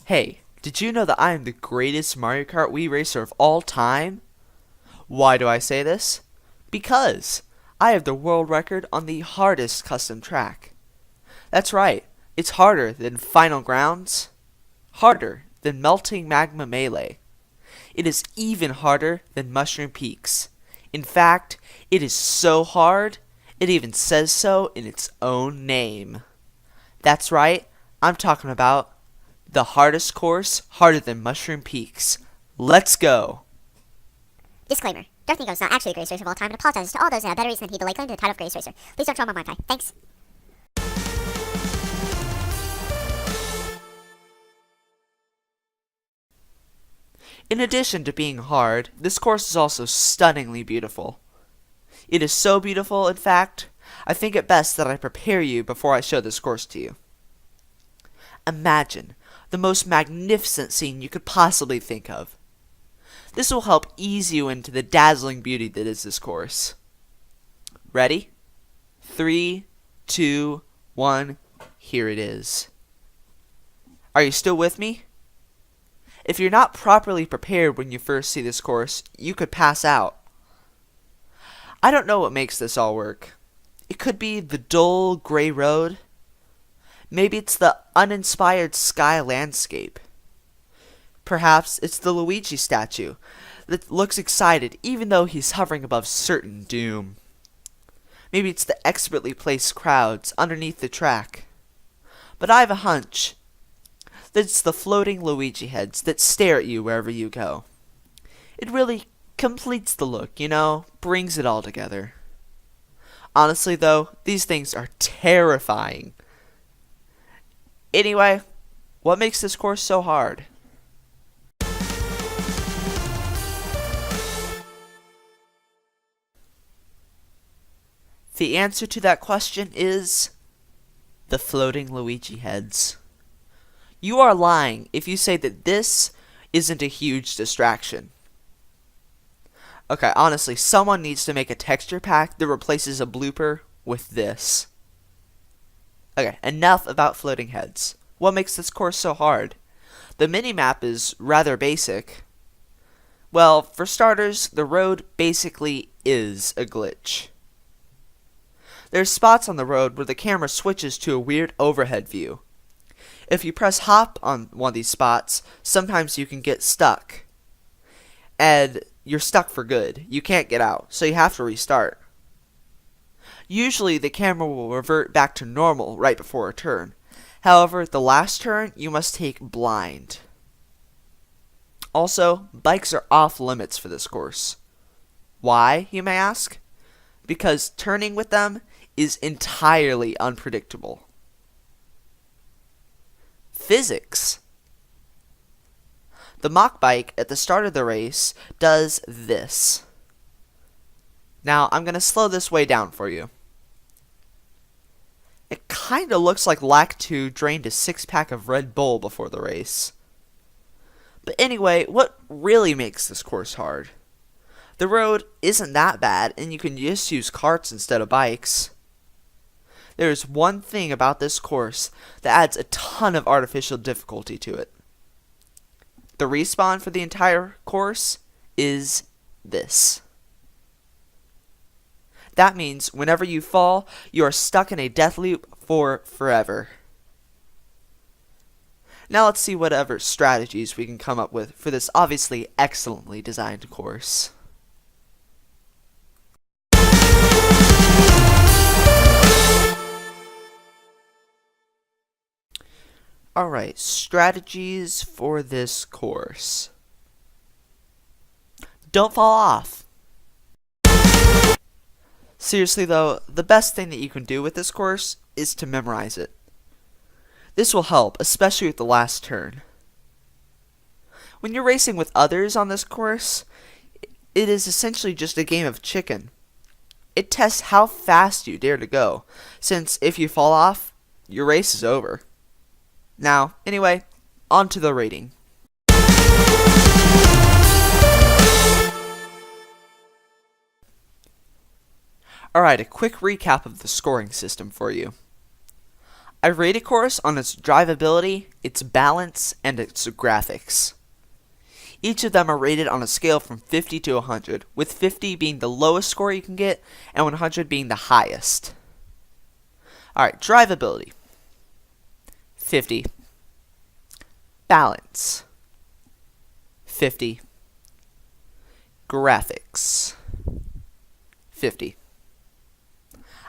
Hey, did you know that I am the greatest Mario Kart Wii racer of all time? Why do I say this? Because I have the world record on the hardest custom track. That's right, it's harder than Final Grounds, harder than Melting Magma Melee. It is even harder than Mushroom Peaks. In fact, it is so hard, it even says so in its own name. That's right, I'm talking about the hardest course, harder than Mushroom Peaks. Let's go! Disclaimer. DarthNiko is not actually the greatest racer of all time and apologizes to all those that have better reason than he to lay claim to the title of greatest racer. Please don't troll my Wi-Fi. Thanks. In addition to being hard, this course is also stunningly beautiful. It is so beautiful, in fact, I think it best that I prepare you before I show this course to you. Imagine the most magnificent scene you could possibly think of. This will help ease you into the dazzling beauty that is this course. Ready? 3, 2, 1, here it is. Are you still with me? If you're not properly prepared when you first see this course, you could pass out. I don't know what makes this all work. It could be the dull, gray road. Maybe it's the uninspired sky landscape. Perhaps it's the Luigi statue that looks excited even though he's hovering above certain doom. Maybe it's the expertly placed crowds underneath the track. But I have a hunch that it's the floating Luigi heads that stare at you wherever you go. It really completes the look, brings it all together. Honestly though, these things are terrifying. Anyway, what makes this course so hard? The answer to that question is the floating Luigi heads. You are lying if you say that this isn't a huge distraction. Okay, honestly, someone needs to make a texture pack that replaces a blooper with this. Okay, enough about floating heads. What makes this course so hard? The minimap is rather basic. Well, for starters, the road basically is a glitch. There's spots on the road where the camera switches to a weird overhead view. If you press hop on one of these spots, sometimes you can get stuck. And you're stuck for good. You can't get out, so you have to restart. Usually the camera will revert back to normal right before a turn. However, the last turn you must take blind. Also, bikes are off limits for this course. Why, you may ask? Because turning with them is entirely unpredictable. Physics. The mock bike at the start of the race does this. Now, I'm going to slow this way down for you. It kinda looks like Lac2 drained a 6-pack of Red Bull before the race. But anyway, what really makes this course hard? The road isn't that bad, and you can just use carts instead of bikes. There's one thing about this course that adds a ton of artificial difficulty to it. The respawn for the entire course is this. That means whenever you fall, you are stuck in a death loop for forever. Now let's see whatever strategies we can come up with for this obviously excellently designed course. Alright, strategies for this course. Don't fall off. Seriously though, the best thing that you can do with this course is to memorize it. This will help, especially with the last turn. When you're racing with others on this course, it is essentially just a game of chicken. It tests how fast you dare to go, since if you fall off, your race is over. Now, anyway, on to the rating. Alright, a quick recap of the scoring system for you. I rate a course on its drivability, its balance, and its graphics. Each of them are rated on a scale from 50 to 100, with 50 being the lowest score you can get and 100 being the highest. Alright, drivability. 50. Balance. 50. Graphics. 50.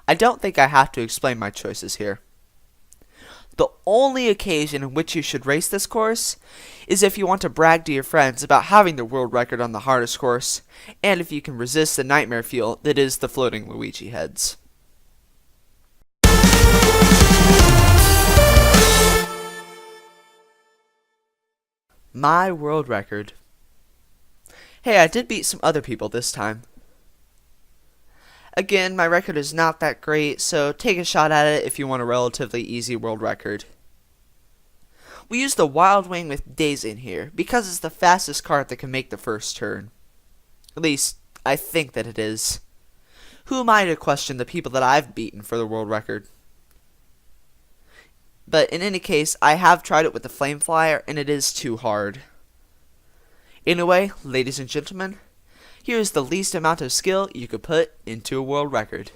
I don't think I have to explain my choices here. The only occasion in which you should race this course is if you want to brag to your friends about having the world record on the hardest course, and if you can resist the nightmare fuel that is the floating Luigi heads. My world record. Hey, I did beat some other people this time. Again, my record is not that great, so take a shot at it if you want a relatively easy world record. We use the Wild Wing with Daisy in here, because it's the fastest cart that can make the first turn. At least, I think that it is. Who am I to question the people that I've beaten for the world record? But in any case, I have tried it with the Flame Flyer, and it is too hard. Anyway, ladies and gentlemen, here is the least amount of skill you could put into a world record.